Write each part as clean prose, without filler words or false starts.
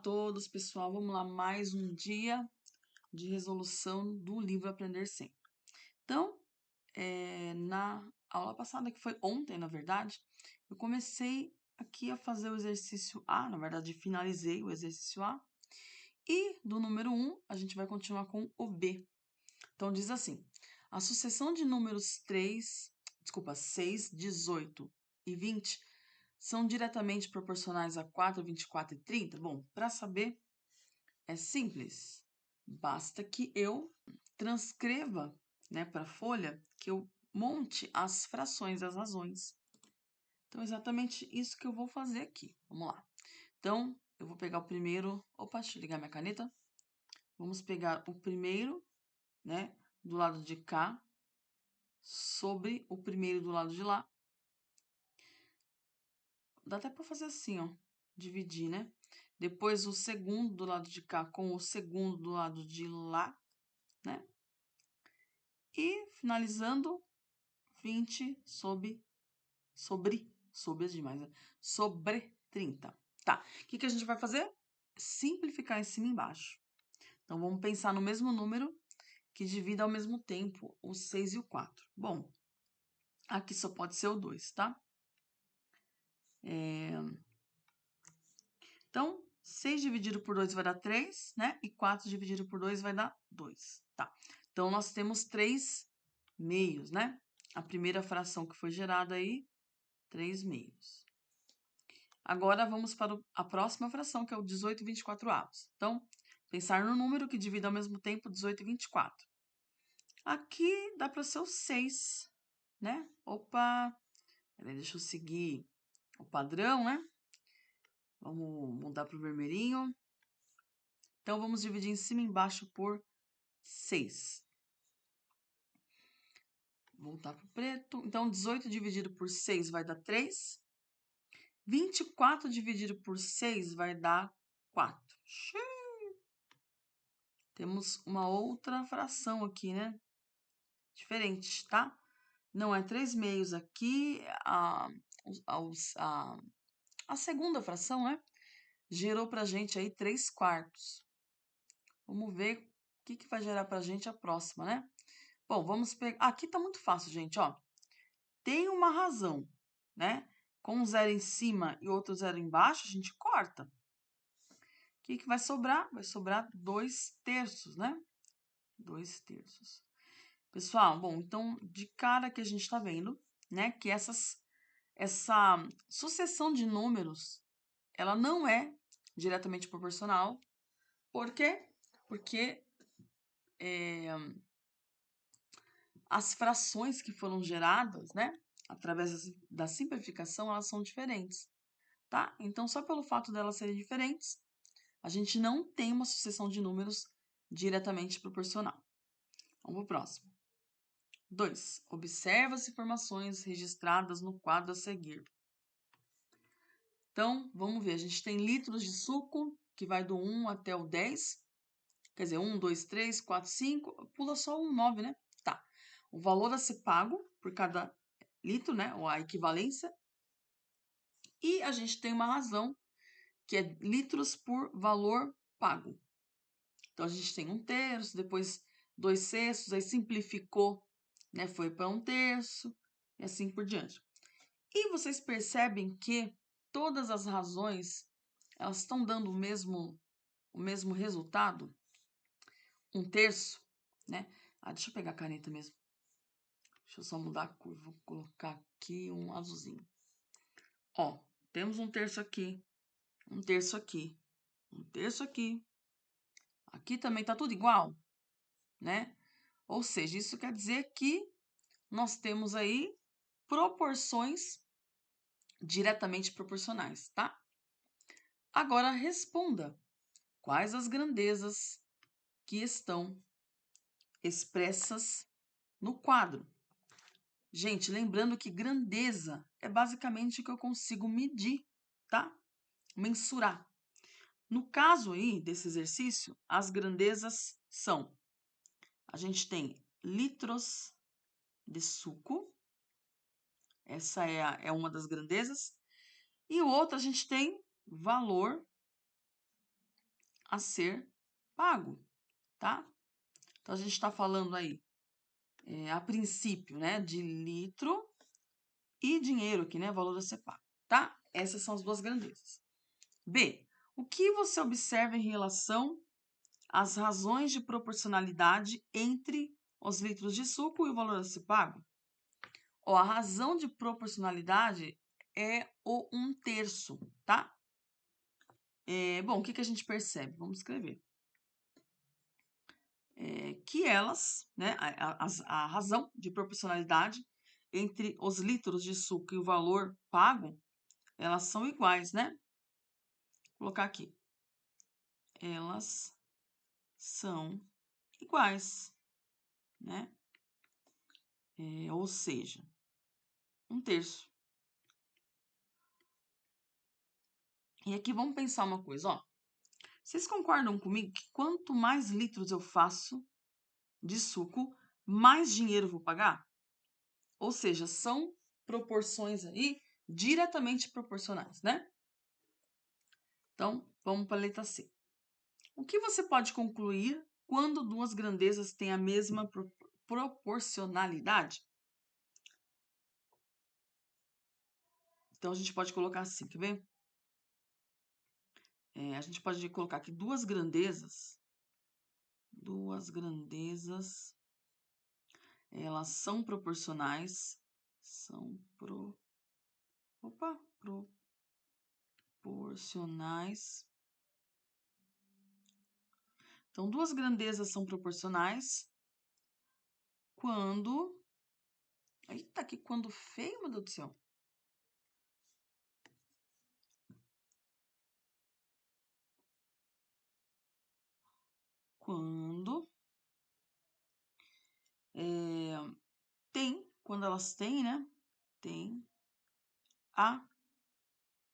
todos, pessoal. Vamos lá, mais um dia de resolução do livro Aprender Sempre. Então, na aula passada, que foi ontem, na verdade, eu comecei aqui a fazer o exercício A, na verdade, finalizei o exercício A. E do número 1, a gente vai continuar com o B. Então, diz assim, a sucessão de números 6, 18 e 20 são diretamente proporcionais a 4, 24 e 30? Bom, para saber, é simples. Basta que eu transcreva, né, para a folha, que eu monte as frações, as razões. Então, é exatamente isso que eu vou fazer aqui. Vamos lá. Então, eu vou pegar o primeiro... Opa, deixa eu ligar minha caneta. Vamos pegar o primeiro, né, do lado de cá, sobre o primeiro do lado de lá. Dá até para fazer assim, ó, dividir, né? Depois o segundo do lado de cá com o segundo do lado de lá, né? E finalizando 20 sobre é demais, né? Sobre 30. Tá, o que a gente vai fazer? Simplificar em cima e embaixo. Então, vamos pensar no mesmo número que divida ao mesmo tempo o 6 e o 4. Bom, aqui só pode ser o 2, tá? Então, 6 dividido por 2 vai dar 3, né? E 4 dividido por 2 vai dar 2, tá? Então, nós temos 3 meios, né? A primeira fração que foi gerada aí, 3 meios. Agora, vamos para a próxima fração, que é o 18 e 24 avos. Então, pensar no número que divide ao mesmo tempo 18 e 24. Aqui dá para ser o 6, né? Opa! Deixa eu seguir o padrão, né? Vamos mudar para o vermelhinho. Então, vamos dividir em cima e embaixo por 6. Voltar para o preto. Então, 18 dividido por 6 vai dar 3. 24 dividido por 6 vai dar 4. Temos uma outra fração aqui, né? Diferente, tá? Não é 3 meios aqui. A segunda fração, né? Gerou pra gente aí 3 quartos. Vamos ver o que vai gerar pra gente a próxima, né? Bom, vamos pegar... Aqui tá muito fácil, gente, ó. Tem uma razão, né? Com um zero em cima e outro zero embaixo, a gente corta. O que vai sobrar? Vai sobrar 2 terços, né? 2 terços. Pessoal, bom, então, de cara que a gente tá vendo, né? Que essa sucessão de números, ela não é diretamente proporcional. Por quê? Porque as frações que foram geradas, né? Através da simplificação, elas são diferentes. Tá? Então, só pelo fato delas serem diferentes, a gente não tem uma sucessão de números diretamente proporcional. Vamos para o próximo. 2. Observa as informações registradas no quadro a seguir. Então, vamos ver. A gente tem litros de suco, que vai do 1 até o 10. Quer dizer, 1, 2, 3, 4, 5. Pula só o 9, né? Tá. O valor a ser pago por cada litro, né? Ou a equivalência. E a gente tem uma razão, que é litros por valor pago. Então, a gente tem 1/3, depois 2/6, aí simplificou, né? Foi para 1/3, e assim por diante. E vocês percebem que todas as razões, elas estão dando o mesmo resultado? 1/3, né? Deixa eu pegar a caneta mesmo. Deixa eu só mudar a cor, vou colocar aqui um azulzinho. Ó, temos 1/3 aqui, 1/3 aqui, 1/3 aqui. Aqui também tá tudo igual, né? Ou seja, isso quer dizer que nós temos aí proporções diretamente proporcionais, tá? Agora responda. Quais as grandezas que estão expressas no quadro? Gente, lembrando que grandeza é basicamente o que eu consigo medir, tá? Mensurar. No caso aí desse exercício, as grandezas são: a gente tem litros de suco, essa é uma das grandezas, e o outro a gente tem valor a ser pago, tá? Então, a gente está falando aí, a princípio, né, de litro e dinheiro aqui, né, valor a ser pago, tá? Essas são as duas grandezas. B, o que você observa em relação às razões de proporcionalidade entre os litros de suco e o valor a ser pago? Ó, a razão de proporcionalidade é o 1/3, tá? Bom, o que a gente percebe? Vamos escrever. Que elas, né, a razão de proporcionalidade entre os litros de suco e o valor pago, elas são iguais, né? Vou colocar aqui. Elas são iguais, né? Ou seja, 1/3. E aqui vamos pensar uma coisa, ó. Vocês concordam comigo que quanto mais litros eu faço de suco, mais dinheiro eu vou pagar? Ou seja, são proporções aí diretamente proporcionais, né? Então, vamos para a letra C. O que você pode concluir quando duas grandezas têm a mesma proporcionalidade? Então, a gente pode colocar assim, quer ver? A gente pode colocar aqui duas grandezas, elas são proporcionais, proporcionais. Então, duas grandezas são proporcionais quando... Eita, que quando feio, meu Deus do céu. Quando quando elas têm, né? Tem a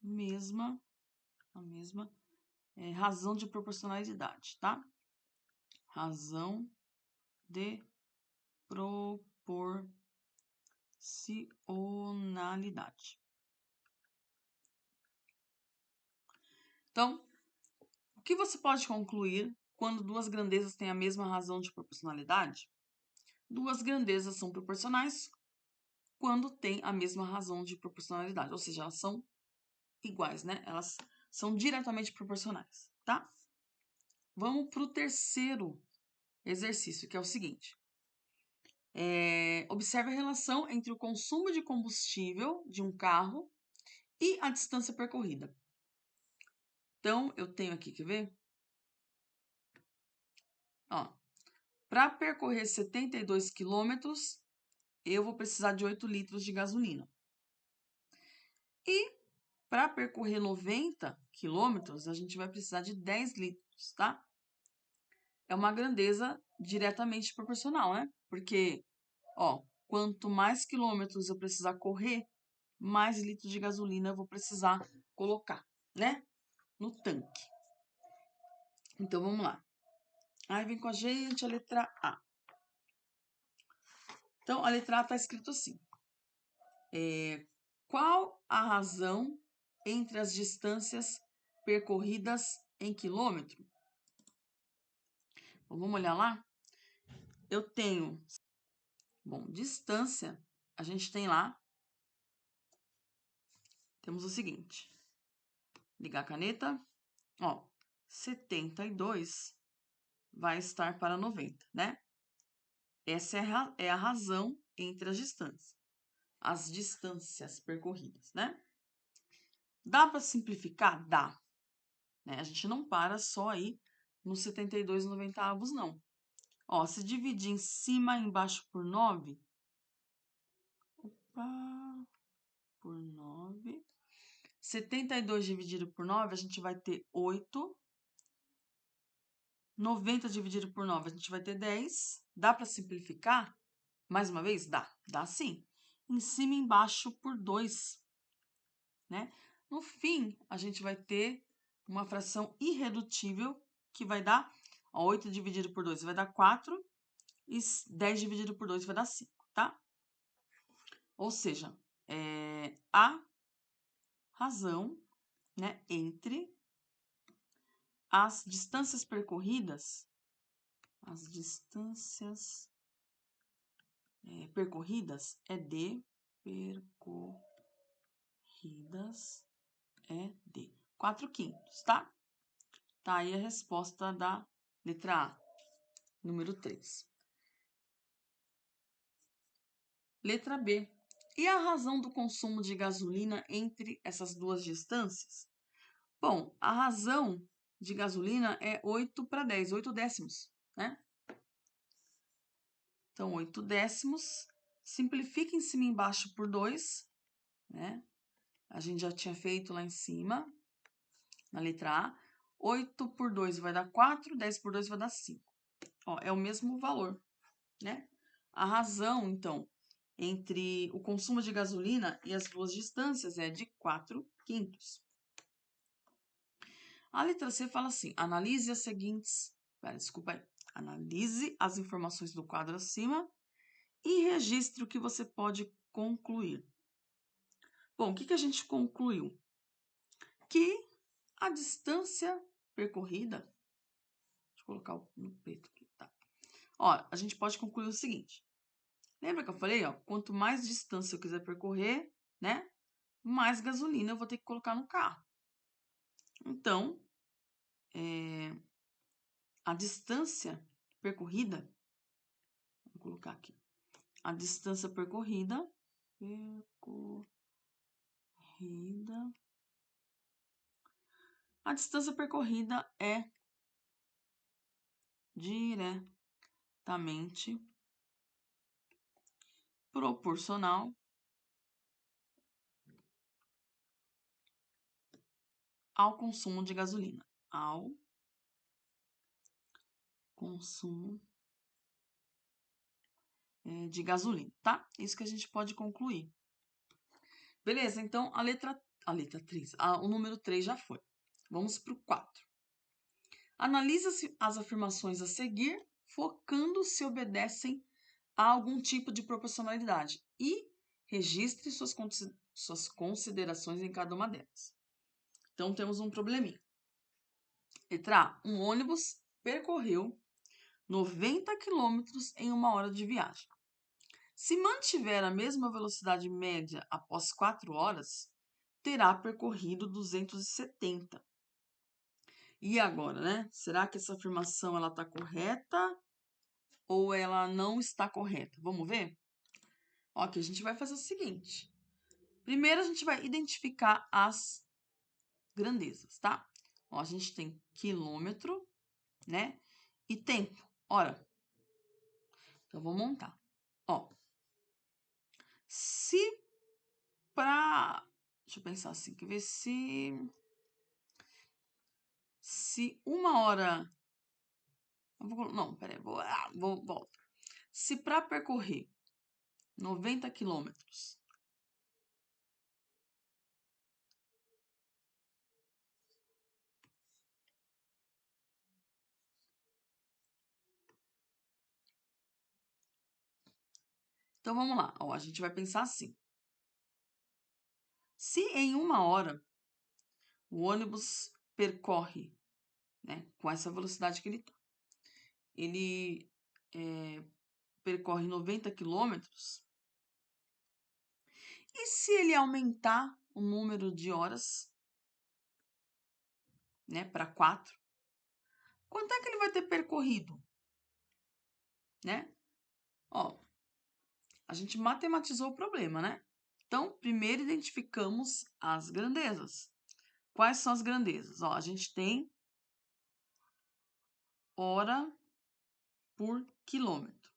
mesma razão de proporcionalidade, tá? Razão de proporcionalidade. Então, o que você pode concluir quando duas grandezas têm a mesma razão de proporcionalidade? Duas grandezas são proporcionais quando têm a mesma razão de proporcionalidade, ou seja, elas são iguais, né? Elas são diretamente proporcionais, tá? Vamos para o terceiro exercício, que é o seguinte. Observe a relação entre o consumo de combustível de um carro e a distância percorrida. Então, eu tenho aqui, quer ver? Ó, para percorrer 72 quilômetros, eu vou precisar de 8 litros de gasolina. E para percorrer 90 quilômetros, a gente vai precisar de 10 litros, tá? É uma grandeza diretamente proporcional, né? Porque, ó, quanto mais quilômetros eu precisar correr, mais litros de gasolina eu vou precisar colocar, né? No tanque. Então, vamos lá. Aí vem com a gente a letra A. Então, a letra A está escrito assim. Qual a razão entre as distâncias percorridas em quilômetro? Então, vamos olhar lá? Eu tenho... Bom, distância, a gente tem lá... Temos o seguinte. Ligar a caneta. Ó, 72 vai estar para 90, né? Essa é a razão entre as distâncias percorridas, né? Dá para simplificar? Dá. Né? A gente não para só aí nos 72,90, não. Ó, se dividir em cima e embaixo por 9... Opa! Por 9... 72 dividido por 9, a gente vai ter 8. 90 dividido por 9, a gente vai ter 10. Dá para simplificar? Mais uma vez? Dá. Dá sim. Em cima e embaixo por 2. Né? No fim, a gente vai ter uma fração irredutível que vai dar... Ó, 8 dividido por 2 vai dar 4. E 10 dividido por 2 vai dar 5, tá? Ou seja, a razão, né, entre as distâncias percorridas, percorridas é D, percorridas é D. 4/5, tá? Tá aí a resposta da letra A, número 3. Letra B. E a razão do consumo de gasolina entre essas duas distâncias? Bom, a razão de gasolina é 8/10, 8 décimos, né? Então, 8 décimos, simplifica em cima e embaixo por 2, né? A gente já tinha feito lá em cima, na letra A. 8 por 2 vai dar 4, 10 por 2 vai dar 5. Ó, é o mesmo valor, né? A razão, então, entre o consumo de gasolina e as duas distâncias é de 4/5. A letra C fala assim: analise as seguintes. Desculpa aí. Analise as informações do quadro acima e registre o que você pode concluir. Bom, o que a gente concluiu? Que a distância percorrida. Deixa eu colocar no preto aqui, tá? Ó, a gente pode concluir o seguinte. Lembra que eu falei, ó, quanto mais distância eu quiser percorrer, né, mais gasolina eu vou ter que colocar no carro. Então, a distância percorrida, vou colocar aqui, a distância percorrida, a distância percorrida é diretamente proporcional ao consumo de gasolina. Ao consumo de gasolina, tá? Isso que a gente pode concluir. Beleza, então a letra 3, o número 3 já foi. Vamos para o 4. Analisa as afirmações a seguir, focando se obedecem a algum tipo de proporcionalidade e registre suas considerações em cada uma delas. Então, temos um probleminha. Letra A. Um ônibus percorreu 90 km em 1 hora de viagem. Se mantiver a mesma velocidade média após 4 horas, terá percorrido 270. E agora, né? Será que essa afirmação ela está correta ou ela não está correta? Vamos ver? Ok, a gente vai fazer o seguinte. Primeiro, a gente vai identificar as grandezas, tá? Ó, a gente tem quilômetro, né? E tempo, hora. Então, vou montar. Ó, se pra... Deixa eu pensar assim, quer ver se 1 hora... Não, peraí, volta. Se para percorrer 90 quilômetros, então vamos lá, ó, a gente vai pensar assim. Se em 1 hora o ônibus percorre, né, com essa velocidade que ele percorre 90 quilômetros, e se ele aumentar o número de horas, né, para 4, quanto é que ele vai ter percorrido? Né? Ó, a gente matematizou o problema, né? Então, primeiro identificamos as grandezas. Quais são as grandezas? Ó, a gente tem hora por quilômetro.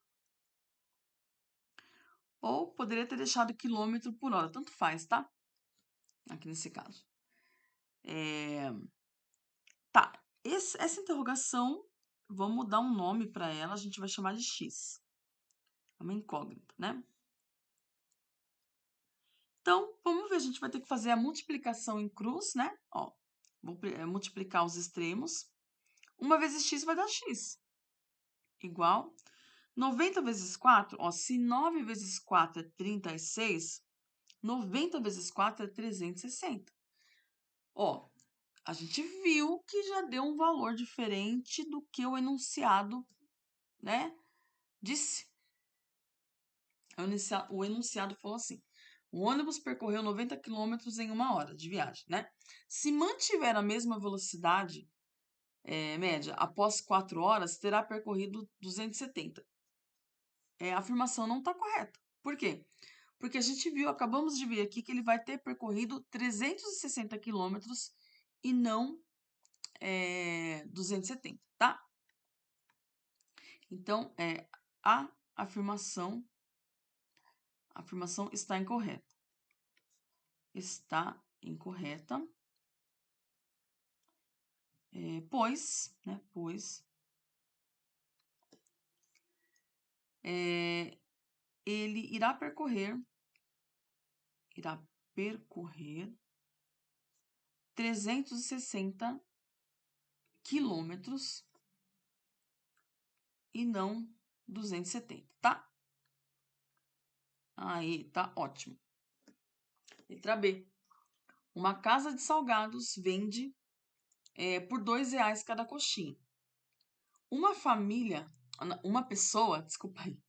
Ou poderia ter deixado quilômetro por hora, tanto faz, tá? Aqui nesse caso. Tá, essa interrogação, vamos dar um nome para ela, a gente vai chamar de X. É uma incógnita, né? Então, vamos ver, a gente vai ter que fazer a multiplicação em cruz, né? Ó, vou multiplicar os extremos. 1 vezes x vai dar x. Igual 90 vezes 4, ó, se 9 vezes 4 é 36, 90 vezes 4 é 360. Ó, a gente viu que já deu um valor diferente do que o enunciado, né, disse. O enunciado falou assim: o ônibus percorreu 90 quilômetros em 1 hora de viagem, né? Se mantiver a mesma velocidade média após 4 horas, terá percorrido 270. A afirmação não está correta. Por quê? Porque a gente viu, acabamos de ver aqui que ele vai ter percorrido 360 quilômetros e não 270, tá? Então, a afirmação está incorreta. Está incorreta. Pois ele irá percorrer 360 quilômetros e não 270, tá? Aí, tá ótimo. Letra B. Uma casa de salgados vende por R$ 2 cada coxinha. Uma pessoa, desculpa aí,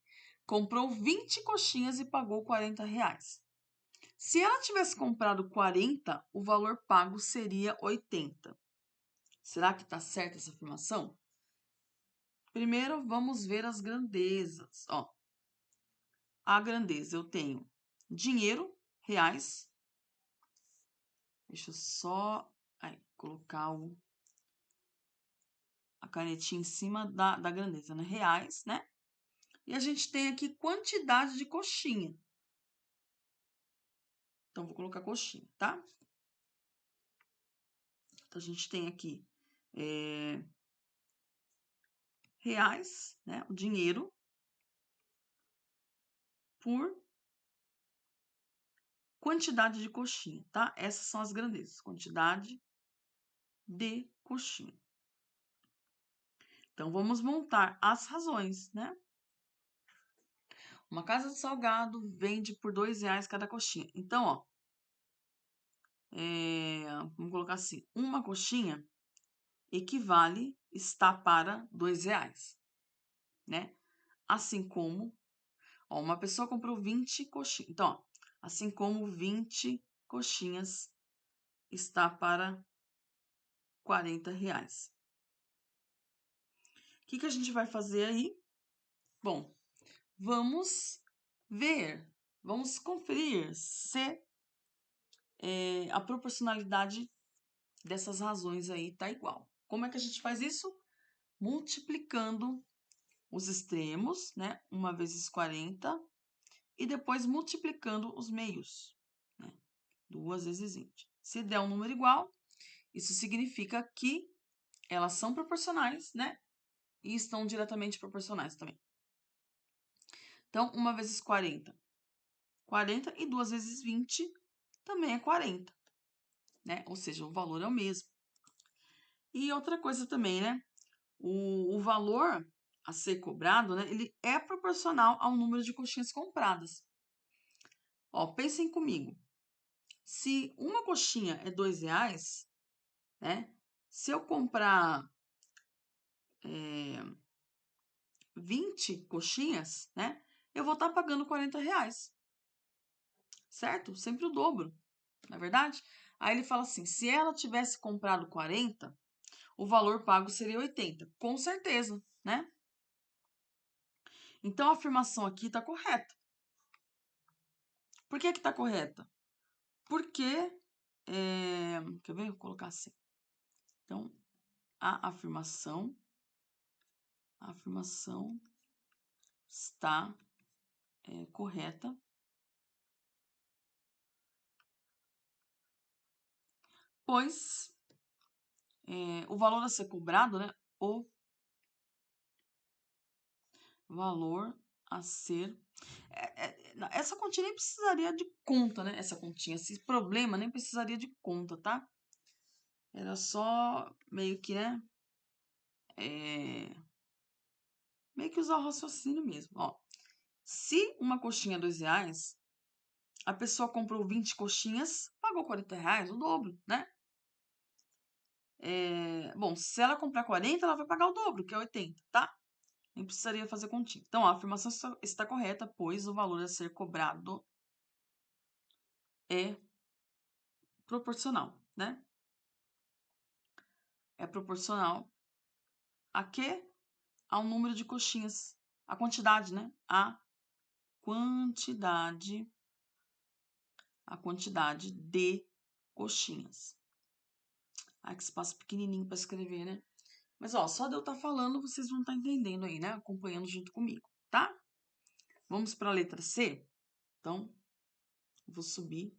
comprou 20 coxinhas e pagou R$ 40. Se ela tivesse comprado 40, o valor pago seria 80. Será que está certa essa afirmação? Primeiro, vamos ver as grandezas. Ó, a grandeza, eu tenho dinheiro, reais. Deixa eu só colocar a canetinha em cima da grandeza, né? Reais, né? E a gente tem aqui quantidade de coxinha. Então, vou colocar coxinha, tá? Então, a gente tem aqui reais, né? O dinheiro por quantidade de coxinha, tá? Essas são as grandezas. Quantidade de coxinha. Então, vamos montar as razões, né? Uma casa de salgado vende por R$ 2 cada coxinha. Então, ó, vamos colocar assim, uma coxinha está para R$ 2, né? Assim como, ó, uma pessoa comprou 20 coxinhas. Então, ó, assim como 20 coxinhas está para R$ 40. O que a gente vai fazer aí? Bom, vamos ver, vamos conferir se a proporcionalidade dessas razões aí tá igual. Como é que a gente faz isso? Multiplicando os extremos, né? 1 vezes 40, e depois multiplicando os meios, né? 2 vezes 20. Se der um número igual, isso significa que elas são proporcionais, né? E estão diretamente proporcionais também. Então, 1 vezes 40, 40, e 2 vezes 20 também é 40, né? Ou seja, o valor é o mesmo. E outra coisa também, né? O valor a ser cobrado, né? Ele é proporcional ao número de coxinhas compradas. Ó, pensem comigo. Se uma coxinha é R$ 2, né? Se eu comprar 20 coxinhas, né? Eu vou estar pagando R$ 40. Certo? Sempre o dobro, não é verdade? Aí ele fala assim: se ela tivesse comprado 40, o valor pago seria 80. Com certeza, né? Então a afirmação aqui está correta. Por que está correta? Porque, quer ver? Vou colocar assim. Então, a afirmação está correta, pois o valor a ser cobrado, né? O valor a ser. Essa continha nem precisaria de conta, né? Essa continha, esse problema nem precisaria de conta, tá? Era só meio que, né? Meio que usar o raciocínio mesmo. Ó, se uma coxinha é R$ 2, a pessoa comprou 20 coxinhas, pagou R$ 40, o dobro, né? Bom, se ela comprar 40, ela vai pagar o dobro, que é 80, tá? Nem precisaria fazer continha. Então, a afirmação está correta, pois o valor a ser cobrado é proporcional, né? É proporcional a quê? Ao número de coxinhas. A quantidade, né? A quantidade de coxinhas. Ai, que espaço pequenininho para escrever, né? Mas, ó, só de eu estar falando, vocês vão estar entendendo aí, né? Acompanhando junto comigo, tá? Vamos para a letra C? Então, vou subir.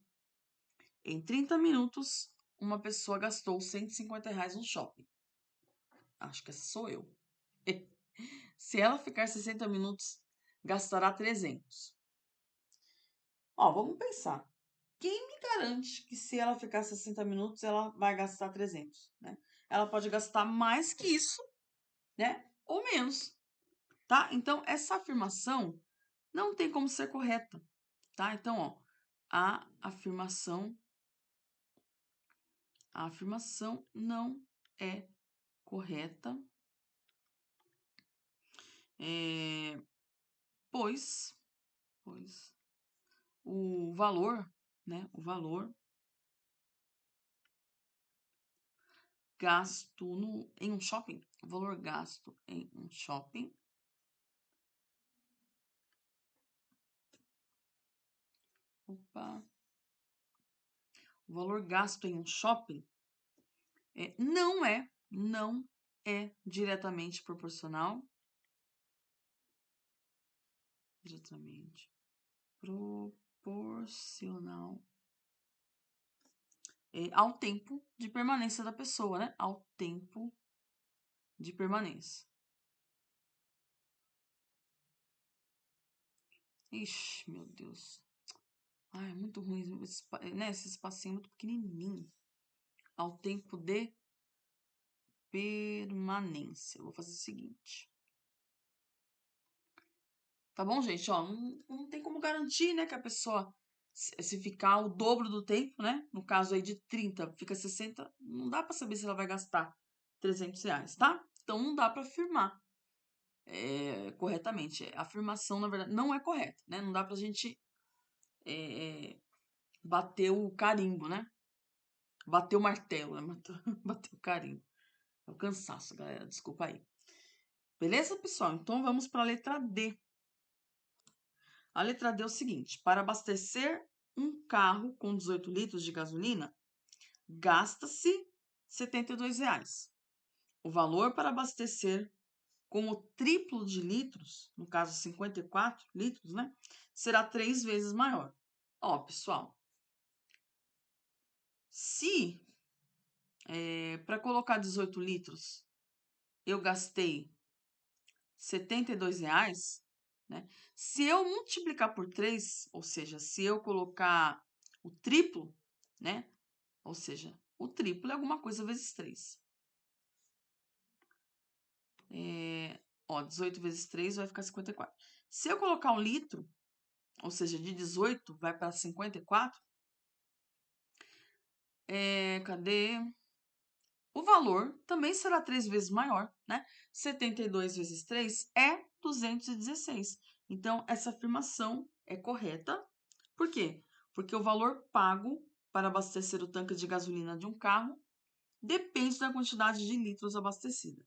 Em 30 minutos, uma pessoa gastou R$ 150 no shopping. Acho que essa sou eu. Se ela ficar 60 minutos, gastará 300. Ó, vamos pensar. Quem me garante que se ela ficar 60 minutos, ela vai gastar 300, né? Ela pode gastar mais que isso, né? Ou menos, tá? Então, essa afirmação não tem como ser correta, tá? Então, ó, a afirmação não é correta, pois o valor, né? O valor gasto em um shopping, o valor gasto em um shopping o valor gasto em um shopping não é diretamente proporcional ao tempo de permanência da pessoa, né? Ao tempo de permanência. Ixi, meu Deus. Ai, é muito ruim, né? Esse espacinho é muito pequenininho. Ao tempo de permanência. Eu vou fazer o seguinte. Tá bom, gente? Ó, não tem como garantir, né, que a pessoa, se ficar o dobro do tempo, né? No caso aí de 30, fica 60, não dá pra saber se ela vai gastar R$ 300, tá? Então não dá pra afirmar corretamente. A afirmação, na verdade, não é correta, né? Não dá pra gente bater o carimbo, né? Bater o martelo, né? Bater o carimbo. É o cansaço, galera. Desculpa aí. Beleza, pessoal? Então vamos para a letra D. A letra D é o seguinte: para abastecer um carro com 18 litros de gasolina, gasta-se R$ 72. O valor para abastecer com o triplo de litros, no caso 54 litros, né, será 3 vezes maior. Ó, pessoal, se para colocar 18 litros eu gastei R$ 72, né? Se eu multiplicar por 3, ou seja, se eu colocar o triplo, né? Ou seja, o triplo é alguma coisa vezes 3. 18 vezes 3 vai ficar 54. Se eu colocar um litro, ou seja, de 18 vai para 54, cadê? O valor também será 3 vezes maior, né? 72 vezes 3 é 216. Então, essa afirmação é correta. Por quê? Porque o valor pago para abastecer o tanque de gasolina de um carro depende da quantidade de litros abastecida.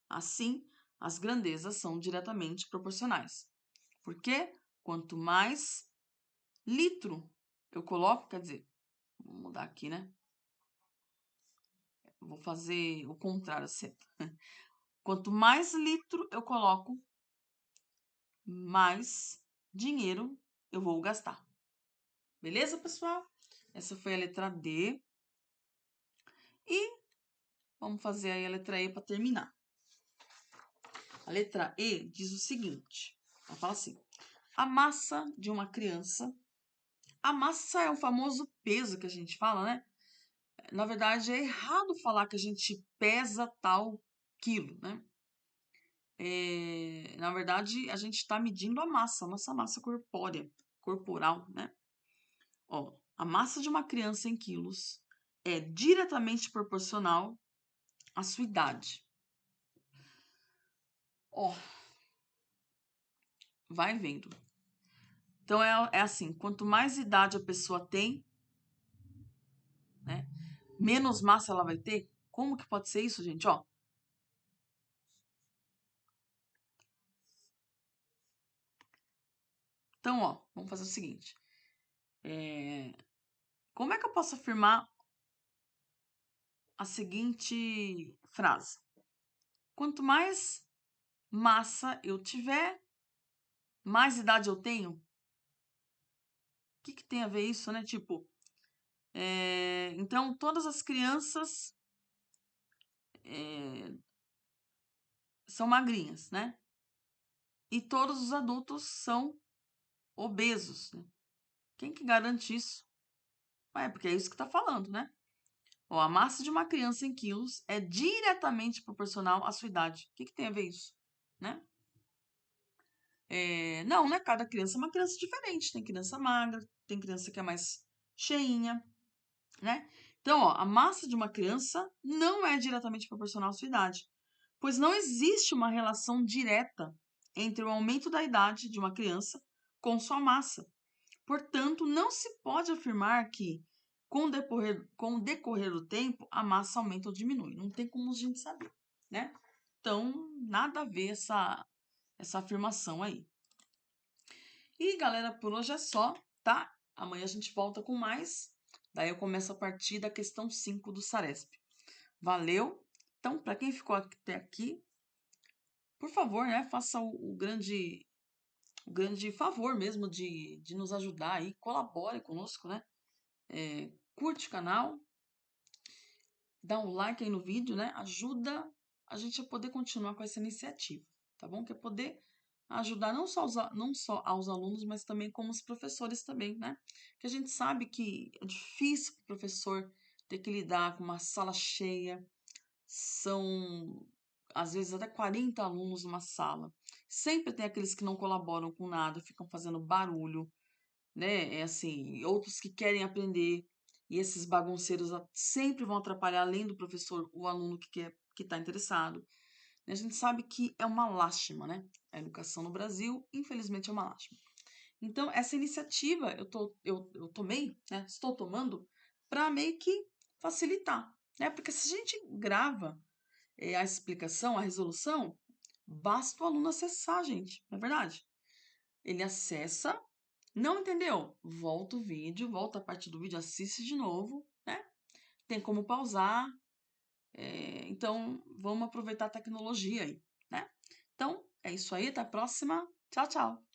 Assim, as grandezas são diretamente proporcionais. Porque quanto mais litro eu coloco, quer dizer, vou mudar aqui, né? Vou fazer o contrário, certo? Quanto mais litro eu coloco, mais dinheiro eu vou gastar. Beleza, pessoal? Essa foi a letra D. E vamos fazer aí a letra E para terminar. A letra E diz o seguinte: ela fala assim: a massa de uma criança. A massa é o famoso peso que a gente fala, né? Na verdade, é errado falar que a gente pesa tal quilo, né? Na verdade, a gente está medindo a massa, a nossa massa corporal, né? Ó, a massa de uma criança em quilos é diretamente proporcional a sua idade. Ó, vai vendo. Então, é assim, quanto mais idade a pessoa tem, né, menos massa ela vai ter. Como que pode ser isso, gente? Ó, então, ó, vamos fazer o seguinte. Como é que eu posso afirmar a seguinte frase? Quanto mais massa eu tiver, mais idade eu tenho? O que tem a ver isso, né? Tipo, então todas as crianças são magrinhas, né? E todos os adultos são obesos, né? Quem que garante isso? Porque é isso que tá falando, né? Ó, a massa de uma criança em quilos é diretamente proporcional à sua idade. O que tem a ver isso, né? Não, né? Cada criança é uma criança diferente. Tem criança magra, tem criança que é mais cheinha, né? Então, ó, a massa de uma criança não é diretamente proporcional à sua idade, pois não existe uma relação direta entre o aumento da idade de uma criança com sua massa. Portanto, não se pode afirmar que, com o decorrer do tempo, a massa aumenta ou diminui. Não tem como a gente saber, né? Então, nada a ver essa afirmação aí. E, galera, por hoje é só, tá? Amanhã a gente volta com mais. Daí eu começo a partir da questão 5 do Saresp. Valeu? Então, para quem ficou até aqui, por favor, né, faça o grande favor mesmo de nos ajudar aí, colabore conosco, né? Curte o canal, dá um like aí no vídeo, né? Ajuda a gente a poder continuar com essa iniciativa, tá bom? Que é poder ajudar não só aos alunos, mas também como os professores também, né? Que a gente sabe que é difícil para o professor ter que lidar com uma sala cheia, são às vezes até 40 alunos numa sala. Sempre tem aqueles que não colaboram com nada, ficam fazendo barulho, né? É assim, outros que querem aprender, e esses bagunceiros sempre vão atrapalhar, além do professor, o aluno que está interessado. A gente sabe que é uma lástima, né? A educação no Brasil, infelizmente, é uma lástima. Então, essa iniciativa eu tomei, né? Estou tomando para meio que facilitar, né? Porque se a gente grava a explicação, a resolução, basta o aluno acessar, gente, não é verdade? Ele acessa, não entendeu? Volta o vídeo, volta a parte do vídeo, assiste de novo, né? Tem como pausar. Então, vamos aproveitar a tecnologia aí, né? Então, é isso aí, até a próxima. Tchau, tchau!